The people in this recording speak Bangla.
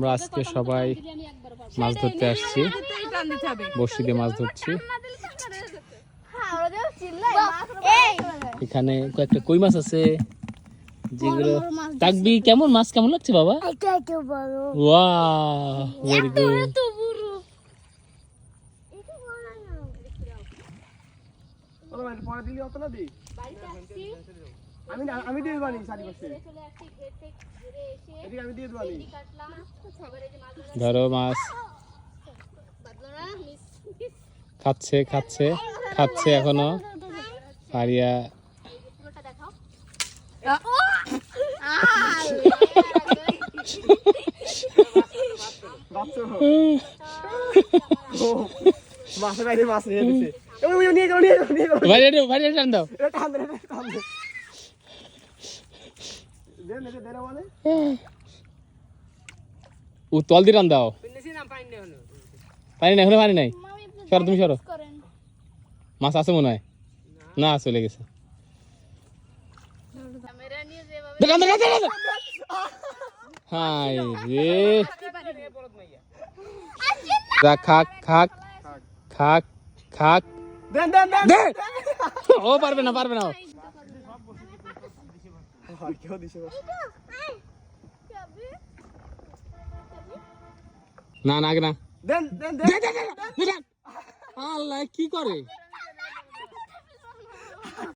আমরা আজকে সবাই মাছ ধরতে আসছি, বড়শি দিয়ে মাছ ধরছি। এখানে কয়েকটা কই মাছ আছে যেগুলো তাকবি। কেমন মাছ, কেমন লাগছে বাবা? Wow, very good. আমি দিয়ে দেবানি সারি করতে আমি দিয়ে দেবানি। ধরো মাছ খাচ্ছে খাচ্ছে খাচ্ছে এখনো ফারিয়া। মাছের বাইরে মাছ নিয়ে দিচ্ছে। নিয়ে যাও নিয়ে যাও নিয়ে যাও। ভাই রে ভাই রে টান দাও। টান দে টান দে। দেন দে দে মানে। ও তল দিয়ে টান দাও। পানি নাই, হলো পানি নাই। সরো তুমি সরো। মাছ আছে মনে হয় না, চলে গেছে। হাই রে, খাক খাক খাক খাক। দেন দেন দেন। ও পারবে না পারবে না। কেউ দিছে না না আগে না। দেন দেন দেন। আল্লাহ কি করে?